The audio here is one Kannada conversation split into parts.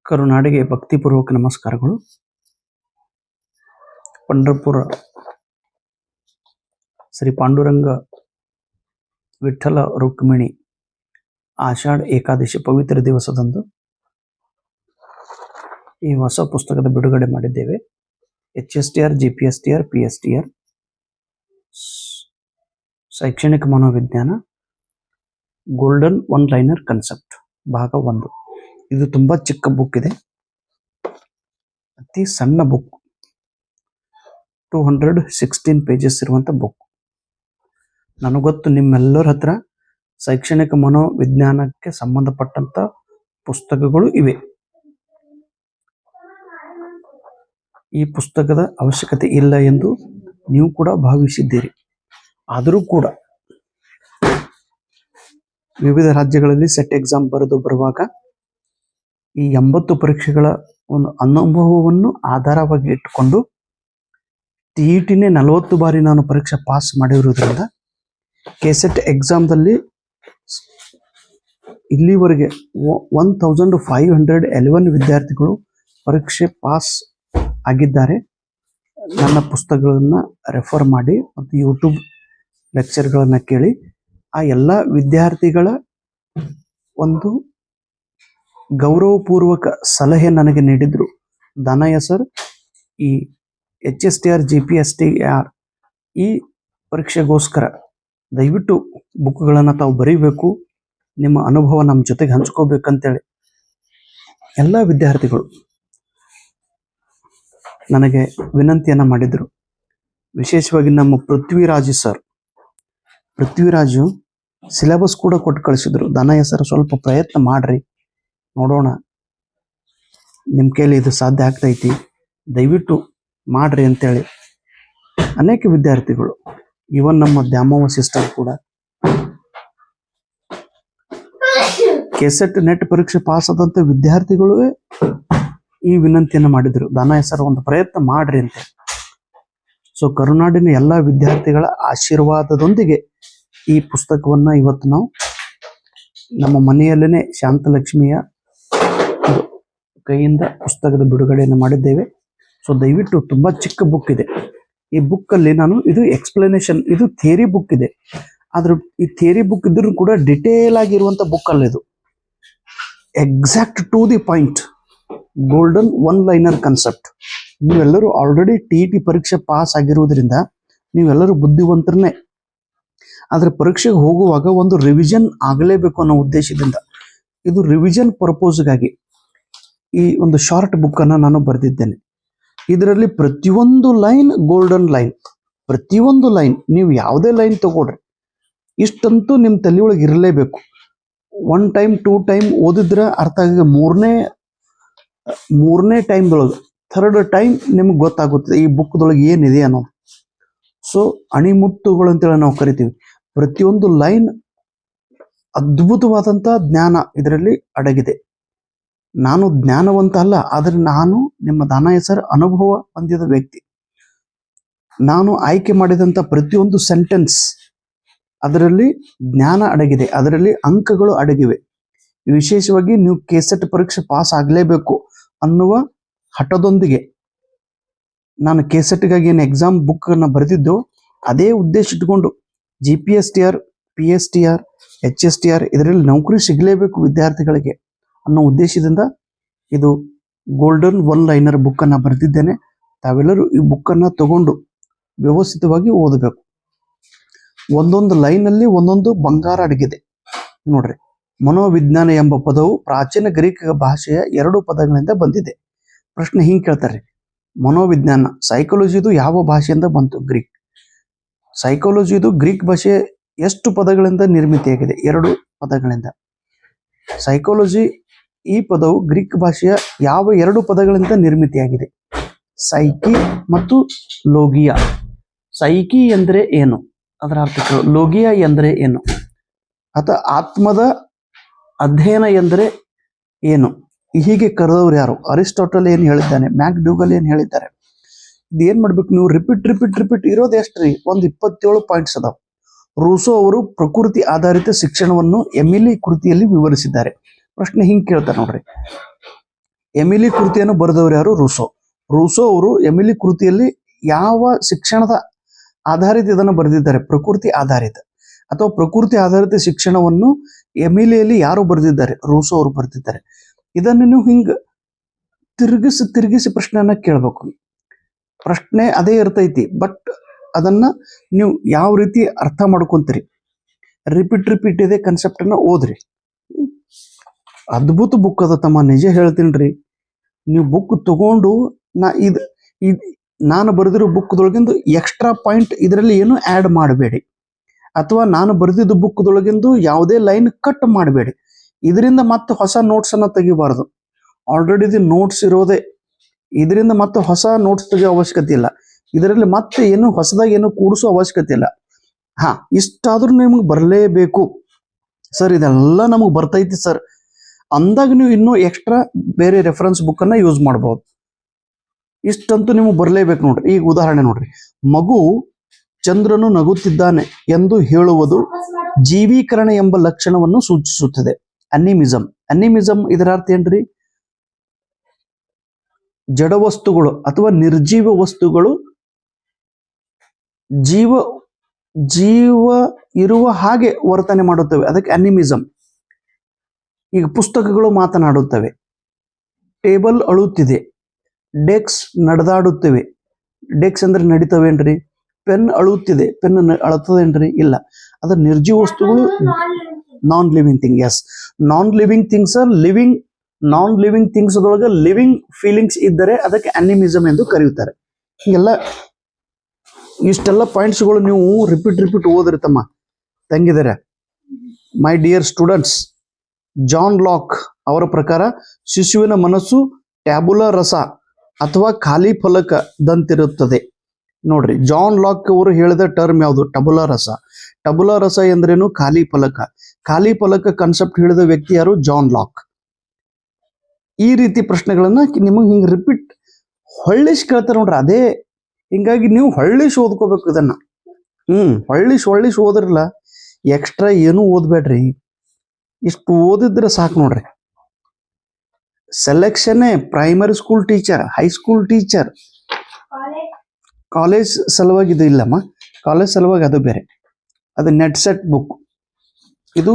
ಕರುನಾಡಿಗೆ ಭಕ್ತಿಪೂರ್ವಕ ನಮಸ್ಕಾರಗಳು. पंढरपूर श्री पांडुरंग विठ्ठल रुक्मिणी आषाढ़ एकादशी पवित्र दिवसದಂದು ಈ ಹೊಸ ಪುಸ್ತಕದ ಬಿಡುಗಡೆ ಮಾಡಿದ್ದೇವೆ. HSTR, GPSTR, PSTR ಶೈಕ್ಷಣಿಕ ಮನೋವಿಜ್ಞಾನ ಗೋಲ್ಡನ್ ಒನ್ ಲೈನರ್ ಕಾನ್ಸೆಪ್ಟ್ ಭಾಗ 1. ಇದು ತುಂಬಾ ಚಿಕ್ಕ ಬುಕ್ ಇದೆ, ಅತಿ ಸಣ್ಣ ಬುಕ್, 216 ಪೇಜಸ್ ಇರುವಂತ ಬುಕ್. ನನಗೊತ್ತು ನಿಮ್ಮೆಲ್ಲರ ಹತ್ರ ಶೈಕ್ಷಣಿಕ ಮನೋವಿಜ್ಞಾನಕ್ಕೆ ಸಂಬಂಧಪಟ್ಟಂತ ಪುಸ್ತಕಗಳು ಇವೆ. ಈ ಪುಸ್ತಕದ ಅವಶ್ಯಕತೆ ಇಲ್ಲ ಎಂದು ನೀವು ಕೂಡ ಭಾವಿಸಿದ್ದೀರಿ. ಆದರೂ ಕೂಡ ವಿವಿಧ ರಾಜ್ಯಗಳಲ್ಲಿ ಸೆಟ್ ಎಕ್ಸಾಮ್ ಬರೆದು ಬರುವಾಗ ಈ 80 ಪರೀಕ್ಷೆಗಳ ಒಂದು ಅನುಭವವನ್ನು ಆಧಾರವಾಗಿ ಇಟ್ಟುಕೊಂಡು TETನೇ 40 ಬಾರಿ ನಾನು ಪರೀಕ್ಷೆ ಪಾಸ್ ಮಾಡಿರುವುದರಿಂದ ಕೆಸೆಟ್ ಎಕ್ಸಾಮ್ದಲ್ಲಿ ಇಲ್ಲಿವರೆಗೆ 1511 ವಿದ್ಯಾರ್ಥಿಗಳು ಪರೀಕ್ಷೆ ಪಾಸ್ ಆಗಿದ್ದಾರೆ. ನನ್ನ ಪುಸ್ತಕಗಳನ್ನ ರೆಫರ್ ಮಾಡಿ ಮತ್ತು ಯೂಟ್ಯೂಬ್ ಲೆಕ್ಚರ್ಗಳನ್ನ ಕೇಳಿ ಆ ಎಲ್ಲ ವಿದ್ಯಾರ್ಥಿಗಳ ಒಂದು ಗೌರವಪೂರ್ವಕ ಸಲಹೆ ನನಗೆ ನೀಡಿದ್ರು. ದಾನಯ್ಯ ಸರ್, ಈ HSTR, GPSTR ಈ ಪರೀಕ್ಷೆಗೋಸ್ಕರ ದಯವಿಟ್ಟು ಬುಕ್ಗಳನ್ನು ತಾವು ಬರೀಬೇಕು, ನಿಮ್ಮ ಅನುಭವ ನಮ್ಮ ಜೊತೆಗೆ ಹಂಚ್ಕೋಬೇಕಂತೇಳಿ ಎಲ್ಲ ವಿದ್ಯಾರ್ಥಿಗಳು ನನಗೆ ವಿನಂತಿಯನ್ನ ಮಾಡಿದ್ರು. ವಿಶೇಷವಾಗಿ ನಮ್ಮ ಪೃಥ್ವಿರಾಜು ಸಿಲೆಬಸ್ ಕೂಡ ಕೊಟ್ಟು ಕಳಿಸಿದ್ರು. ದಾನಯ್ಯ ಸರ್, ಸ್ವಲ್ಪ ಪ್ರಯತ್ನ ಮಾಡ್ರಿ, ನೋಡೋಣ ನಿಮ್ಮ ಕೈಲಿ ಇದು ಸಾಧ್ಯ ಆಗ್ತೈತಿ, ದಯವಿಟ್ಟು ಮಾಡ್ರಿ ಅಂತೇಳಿ ಅನೇಕ ವಿದ್ಯಾರ್ಥಿಗಳು, ಇವನ್ ನಮ್ಮ ದ್ಯಾಮವ್ವ ಸಿಸ್ಟರ್ ಕೂಡ ಕೆಸೆಟ್ ನೆಟ್ ಪರೀಕ್ಷೆ ಪಾಸ್ ಆದಂತ ವಿದ್ಯಾರ್ಥಿಗಳು ಈ ವಿನಂತಿಯನ್ನು ಮಾಡಿದ್ರು. ದಾನಯ್ಯ ಸರ್, ಒಂದು ಪ್ರಯತ್ನ ಮಾಡ್ರಿ ಅಂತ. ಸೊ ಕರುನಾಡಿನ ಎಲ್ಲ ವಿದ್ಯಾರ್ಥಿಗಳ ಆಶೀರ್ವಾದದೊಂದಿಗೆ ಈ ಪುಸ್ತಕವನ್ನ ಇವತ್ತು ನಾವು ನಮ್ಮ ಮನೆಯಲ್ಲೇನೆ ಶಾಂತಲಕ್ಷ್ಮಿಯ ಕೈಯಿಂದ ಪುಸ್ತಕದ ಬಿಡುಗಡೆಯನ್ನು ಮಾಡಿದ್ದೇವೆ. ಸೊ ದಯವಿಟ್ಟು, ತುಂಬಾ ಚಿಕ್ಕ ಬುಕ್ ಇದೆ. ಈ ಬುಕ್ ಅಲ್ಲಿ ಇದು ಎಕ್ಸ್ಪ್ಲನೇಷನ್, ಇದು ಥಿಯರಿ ಬುಕ್ ಇದೆ. ಆದ್ರೆ ಈ ಥಿಯರಿ ಬುಕ್ ಇದ್ರೂ ಕೂಡ ಡಿಟೇಲ್ ಆಗಿರುವಂತ ಬುಕ್ ಅಲ್ಲ, ಇದು exact to the point, golden one liner concept. ನೀವೆಲ್ಲರೂ ಆಲ್ರೆಡಿ TET ಪರೀಕ್ಷೆ ಪಾಸ್ ಆಗಿರುವುದರಿಂದ ನೀವೆಲ್ಲರೂ ಬುದ್ಧಿವಂತರನ್ನೇ. ಆದ್ರೆ ಪರೀಕ್ಷೆಗೆ ಹೋಗುವಾಗ ಒಂದು ರಿವಿಷನ್ ಆಗಲೇಬೇಕು ಅನ್ನೋ ಉದ್ದೇಶದಿಂದ ಇದು ರಿವಿಷನ್ ಪರ್ಪೋಸ್ಗಾಗಿ ಈ ಒಂದು ಶಾರ್ಟ್ ಬುಕ್ ಅನ್ನ ನಾನು ಬರೆದಿದ್ದೇನೆ. ಇದರಲ್ಲಿ ಪ್ರತಿಯೊಂದು ಲೈನ್ ಗೋಲ್ಡನ್ ಲೈನ್, ಪ್ರತಿಯೊಂದು ಲೈನ್ ನೀವು ಯಾವುದೇ ಲೈನ್ ತಗೊಳ್ರಿ, ಇಷ್ಟಂತೂ ನಿಮ್ಮ ತಲೆಯೊಳಗೆ ಇರಲೇಬೇಕು. 1 ಟೈಮ್ 2 ಟೈಮ್ ಓದಿದ್ರೆ ಅರ್ಥ ಆಗಿ ಮೂರನೇ ಟೈಮ್ದೊಳಗೆ 3rd ಟೈಮ್ ನಿಮ್ಗೆ ಗೊತ್ತಾಗುತ್ತದೆ ಈ ಬುಕ್ದೊಳಗೆ ಏನಿದೆ ಅನ್ನೋದು. ಸೊ ಅಣಿಮುತ್ತುಗಳು ಅಂತೇಳಿ ನಾವು ಕರಿತೀವಿ. ಪ್ರತಿಯೊಂದು ಲೈನ್ ಅದ್ಭುತವಾದಂತ ಜ್ಞಾನ ಇದರಲ್ಲಿ ಅಡಗಿದೆ. ನಾನು ಜ್ಞಾನವಂತ ಅಲ್ಲ, ಆದ್ರೆ ನಾನು ನಿಮ್ಮ ದಾನಯ್ಯ ಸರ್ ಅನುಭವ ಹೊಂದಿದ ವ್ಯಕ್ತಿ. ನಾನು ಆಯ್ಕೆ ಮಾಡಿದಂತ ಪ್ರತಿಯೊಂದು ಸೆಂಟೆನ್ಸ್ ಅದರಲ್ಲಿ ಜ್ಞಾನ ಅಡಗಿದೆ, ಅದರಲ್ಲಿ ಅಂಕಗಳು ಅಡಗಿವೆ. ವಿಶೇಷವಾಗಿ ನೀವು ಕೆಸೆಟ್ ಪರೀಕ್ಷೆ ಪಾಸ್ ಆಗಲೇಬೇಕು ಅನ್ನುವ ಹಠದೊಂದಿಗೆ ನಾನು ಕೆಸೆಟ್ಗಾಗಿ ಏನು ಎಕ್ಸಾಮ್ ಬುಕ್ ಅನ್ನ ಬರೆದಿದ್ದೋ ಅದೇ ಉದ್ದೇಶ ಇಟ್ಕೊಂಡು GPSTR, PSTR, HSTR ಇದರಲ್ಲಿ ನೌಕರಿ ಸಿಗಲೇಬೇಕು ವಿದ್ಯಾರ್ಥಿಗಳಿಗೆ ಅನ್ನೋ ಉದ್ದೇಶದಿಂದ ಇದು ಗೋಲ್ಡನ್ ಒನ್ ಲೈನರ್ ಬುಕ್ ಅನ್ನ ಬರೆದಿದ್ದೇನೆ. ತಾವೆಲ್ಲರೂ ಈ ಬುಕ್ ಅನ್ನ ತಗೊಂಡು ವ್ಯವಸ್ಥಿತವಾಗಿ ಓದಬೇಕು. ಒಂದೊಂದು ಲೈನ್ ಅಲ್ಲಿ ಒಂದೊಂದು ಬಂಗಾರ ಅಡಗಿದೆ. ನೋಡ್ರಿ, ಮನೋವಿಜ್ಞಾನ ಎಂಬ ಪದವು ಪ್ರಾಚೀನ ಗ್ರೀಕ್ ಭಾಷೆಯ 2 ಪದಗಳಿಂದ ಬಂದಿದೆ. ಪ್ರಶ್ನೆ ಹಿಂಗೆ ಕೇಳ್ತಾರೆ, ಮನೋವಿಜ್ಞಾನ ಸೈಕಾಲಜಿದು ಯಾವ ಭಾಷೆಯಿಂದ ಬಂತು? ಗ್ರೀಕ್. ಸೈಕಾಲಜಿದು ಗ್ರೀಕ್ ಭಾಷೆ ಎಷ್ಟು ಪದಗಳಿಂದ ನಿರ್ಮಿತಿಯಾಗಿದೆ? 2 ಪದಗಳಿಂದ. ಸೈಕಾಲಜಿ ಈ ಪದವು ಗ್ರೀಕ್ ಭಾಷೆಯ ಯಾವ 2 ಪದಗಳಿಂದ ನಿರ್ಮಿತಿಯಾಗಿದೆ? ಸೈಕಿ ಮತ್ತು ಲೋಗಿಯಾ. ಸೈಕಿ ಎಂದ್ರೆ ಏನು, ಅದರ ಅರ್ಥ. ಲೋಗಿಯಾ ಎಂದರೆ ಏನು, ಅಥವಾ ಆತ್ಮದ ಅಧ್ಯಯನ ಎಂದರೆ ಏನು? ಹೀಗೆ ಕರೆದವ್ರು ಯಾರು? ಅರಿಸ್ಟಾಟಲ್ ಏನ್ ಹೇಳಿದ್ದಾನೆ, ಮ್ಯಾಕ್ಡೂಗಲ್ ಏನ್ ಹೇಳಿದ್ದಾರೆ? ಇದು ಏನ್ ಮಾಡ್ಬೇಕು ನೀವು? ರಿಪೀಟ್ ಇರೋದು ಎಷ್ಟ್ರಿ? ಒಂದು 27 ಪಾಯಿಂಟ್ಸ್ ಅದಾವ. ರೂಸೋ ಅವರು ಪ್ರಕೃತಿ ಆಧಾರಿತ ಶಿಕ್ಷಣವನ್ನು ಎಮಿಲಿ ಕೃತಿಯಲ್ಲಿ ವಿವರಿಸಿದ್ದಾರೆ. ಪ್ರಶ್ನೆ ಹಿಂಗೆ ಕೇಳ್ತಾರೆ ನೋಡ್ರಿ, ಎಮಿಲಿ ಕೃತಿಯನ್ನು ಬರೆದವರು ಯಾರು? ರೂಸೋ. ರೂಸೋ ಅವರು ಎಮಿಲಿ ಕೃತಿಯಲ್ಲಿ ಯಾವ ಶಿಕ್ಷಣದ ಆಧಾರಿತ ಇದನ್ನು ಬರೆದಿದ್ದಾರೆ? ಪ್ರಕೃತಿ ಆಧಾರಿತ ಅಥವಾ ಪ್ರಕೃತಿ ಆಧಾರಿತ ಶಿಕ್ಷಣವನ್ನು ಎಮಿಲಿಯಲ್ಲಿ ಯಾರು ಬರೆದಿದ್ದಾರೆ? ರೂಸೋ ಅವರು ಬರೆದಿದ್ದಾರೆ. ಇದನ್ನು ನೀವು ಹಿಂಗ ತಿರುಗಿಸಿ ಪ್ರಶ್ನೆಯನ್ನ ಕೇಳಬೇಕು. ಪ್ರಶ್ನೆ ಅದೇ ಇರ್ತೈತಿ, ಬಟ್ ಅದನ್ನ ನೀವು ಯಾವ ರೀತಿ ಅರ್ಥ ಮಾಡ್ಕೊಂತೀರಿ, ರಿಪೀಟ್ ಇದೇ ಕಾನ್ಸೆಪ್ಟ್ ಅನ್ನ ಓದ್ರಿ. ಅದ್ಭುತ ಬುಕ್ ಅದ ತಮ್ಮ, ನಿಜ ಹೇಳ್ತೀನಿ. ನೀವು ಬುಕ್ ತಗೊಂಡು ನಾನು ಬರೆದಿರೋ ಬುಕ್ದೊಳಗಿಂದು ಎಕ್ಸ್ಟ್ರಾ ಪಾಯಿಂಟ್ ಇದರಲ್ಲಿ ಏನು ಆ್ಯಡ್ ಮಾಡಬೇಡಿ, ಅಥವಾ ನಾನು ಬರೆದಿದ್ದು ಬುಕ್ದೊಳಗಿಂದು ಯಾವುದೇ ಲೈನ್ ಕಟ್ ಮಾಡಬೇಡಿ. ಇದರಿಂದ ಮತ್ತೆ ಹೊಸ ನೋಟ್ಸ್ ಅನ್ನ ತೆಗಿಬಾರ್ದು. ಆಲ್ರೆಡಿ ಇದು ನೋಟ್ಸ್ ಇರೋದೇ, ಇದರಿಂದ ಮತ್ತೆ ಹೊಸ ನೋಟ್ಸ್ ತೆಗಿಯೋ ಅವಶ್ಯಕತೆ ಇಲ್ಲ. ಇದರಲ್ಲಿ ಮತ್ತೆ ಏನು ಹೊಸದಾಗಿ ಏನು ಕೂಡಿಸೋ ಅವಶ್ಯಕತೆ ಇಲ್ಲ. ಇಷ್ಟಾದ್ರೂ ನಿಮ್ಗೆ ಬರಲೇಬೇಕು ಸರ್, ಇದೆಲ್ಲ ನಮಗೆ ಬರ್ತೈತಿ ಸರ್ ಅಂದಾಗ ನೀವು ಇನ್ನೂ ಎಕ್ಸ್ಟ್ರಾ ಬೇರೆ ರೆಫರೆನ್ಸ್ ಬುಕ್ ಅನ್ನ ಯೂಸ್ ಮಾಡಬಹುದು. ಇಷ್ಟಂತೂ ನಿಮಗೆ ಬರಲೇಬೇಕು ನೋಡ್ರಿ. ಈಗ ಉದಾಹರಣೆ ನೋಡ್ರಿ, ಮಗು ಚಂದ್ರನು ನಗುತ್ತಿದ್ದಾನೆ ಎಂದು ಹೇಳುವುದು ಜೀವೀಕರಣ ಎಂಬ ಲಕ್ಷಣವನ್ನು ಸೂಚಿಸುತ್ತದೆ. ಅನಿಮಿಸಮ್ ಇದರ ಅರ್ಥ ಏನ್ರಿ? ಜಡ ವಸ್ತುಗಳು ಅಥವಾ ನಿರ್ಜೀವ ವಸ್ತುಗಳು ಜೀವ ಇರುವ ಹಾಗೆ ವರ್ತನೆ ಮಾಡುತ್ತವೆ, ಅದಕ್ಕೆ ಅನಿಮಿಸಮ್. ಈಗ ಪುಸ್ತಕಗಳು ಮಾತನಾಡುತ್ತವೆ, ಟೇಬಲ್ ಅಳುತ್ತಿದೆ, ಡೆಕ್ಸ್ ನಡೆದಾಡುತ್ತವೆ. ಡೆಕ್ಸ್ ಅಂದ್ರೆ ನಡಿತವೇನ್ರಿ? Pen ಅಳುತ್ತಿದೆ, pen ಅಳುತ್ತದೇನ್ರಿ? ಇಲ್ಲ. ಅದ್ರ ನಿರ್ಜೀವ ವಸ್ತುಗಳು non living thing. Yes, non living things are living. Non living things ಅದರೊಳಗೆ ಲಿವಿಂಗ್ ಫೀಲಿಂಗ್ಸ್ ಇದ್ದರೆ ಅದಕ್ಕೆ ಅನಿಮಿಸಮ್ ಎಂದು ಕರೆಯುತ್ತಾರೆ. ಹೀಗೆಲ್ಲ ಇಷ್ಟೆಲ್ಲ ಪಾಯಿಂಟ್ಸ್ಗಳು ನೀವು ರಿಪೀಟ್ ಓದ್ರಿ ತಮ್ಮ ತಂಗಿದರೆ. My dear students, John Locke ಅವರ ಪ್ರಕಾರ ಶಿಶುವಿನ ಮನಸ್ಸು ಟ್ಯಾಬುಲಾ ರಸ ಅಥವಾ ಖಾಲಿ ಫಲಕದಂತಿರುತ್ತದೆ. ನೋಡ್ರಿ, ಜಾನ್ ಲಾಕ್ ಅವರು ಹೇಳಿದ ಟರ್ಮ್ ಯಾವುದು? ಟಬುಲಾ ರಸ. ಟಬುಲಾ ರಸ ಎಂದ್ರೇನು? ಖಾಲಿ ಫಲಕ. ಖಾಲಿ ಫಲಕ ಕಾನ್ಸೆಪ್ಟ್ ಹೇಳಿದ ವ್ಯಕ್ತಿ ಯಾರು? John Locke. ಈ ರೀತಿ ಪ್ರಶ್ನೆಗಳನ್ನ ನಿಮಗೆ ಹಿಂಗೆ ರಿಪೀಟ್ ಹೊಳ್ಳಿಸಿ ಕೇಳ್ತಾರೆ ನೋಡ್ರಿ. ಅದೇ ಹಿಂಗಾಗಿ ನೀವು ಹೊಳ್ಳಿಸಿ ಓದ್ಕೋಬೇಕು ಇದನ್ನ. ಹೊಳ್ಳಿಸಿ ಓದ್ರಲ್ಲ, ಎಕ್ಸ್ಟ್ರಾ ಏನೂ ಓದ್ಬೇಡ್ರಿ. ಇಷ್ಟು ಓದಿದ್ರೆ ಸಾಕು ನೋಡ್ರಿ. Selection primary school teacher, high school teacher, college ಸಲುವಾಗಿ ಇದು ಇಲ್ಲಮ್ಮ. ಕಾಲೇಜ್ ಸಲುವಾಗಿ ಅದು ಬೇರೆ, ಅದು ನೆಟ್ ಸೆಟ್ ಬುಕ್. ಇದು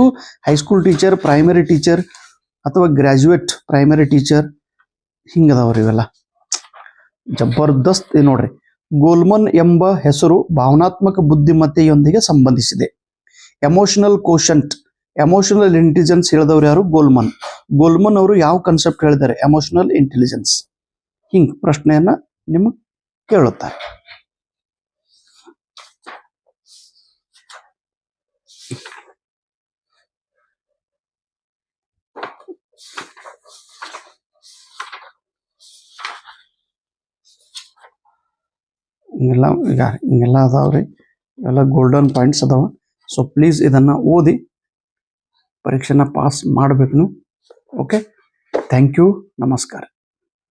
ಹೈಸ್ಕೂಲ್ ಟೀಚರ್, ಪ್ರೈಮರಿ ಟೀಚರ್ ಅಥವಾ ಗ್ರಾಜ್ಯುಯೇಟ್ ಪ್ರೈಮರಿ ಟೀಚರ್ ಹಿಂಗದವ್ರಿ ಇವೆಲ್ಲ. ಜಬರ್ದಸ್ತ್. ನೋಡ್ರಿ, ಗೋಲ್ಮನ್ ಎಂಬ ಹೆಸರು ಭಾವನಾತ್ಮಕ ಬುದ್ಧಿಮತ್ತೆಯೊಂದಿಗೆ ಸಂಬಂಧಿಸಿದೆ. ಎಮೋಷನಲ್ ಕೋಶಂಟ್, ಎಮೋಷನಲ್ ಇಂಟೆಲಿಜೆನ್ಸ್ ಹೇಳಿದವರು ಯಾರು? ಗೋಲ್ಮನ್. ಗೋಲ್ಮನ್ ಅವರು ಯಾವ ಕಾನ್ಸೆಪ್ಟ್ ಹೇಳಿದ್ದಾರೆ? Emotional intelligence. ಹಿಂಗ್ ಪ್ರಶ್ನೆಯನ್ನ ನಿಮಗೆ ಕೇಳುತ್ತಾರೆ. ಹಿಂಗೆಲ್ಲ ಅದಾವ್ರಿ, ಇವೆಲ್ಲ ಗೋಲ್ಡನ್ ಪಾಯಿಂಟ್ಸ್ ಅದಾವ. ಸೊ ಪ್ಲೀಸ್ ಇದನ್ನ ಓದಿ ಪರೀಕ್ಷೆನ ಪಾಸ್ ಮಾಡಬೇಕು ನೀವು. ಓಕೆ, ಥ್ಯಾಂಕ್ ಯು, ನಮಸ್ಕಾರ.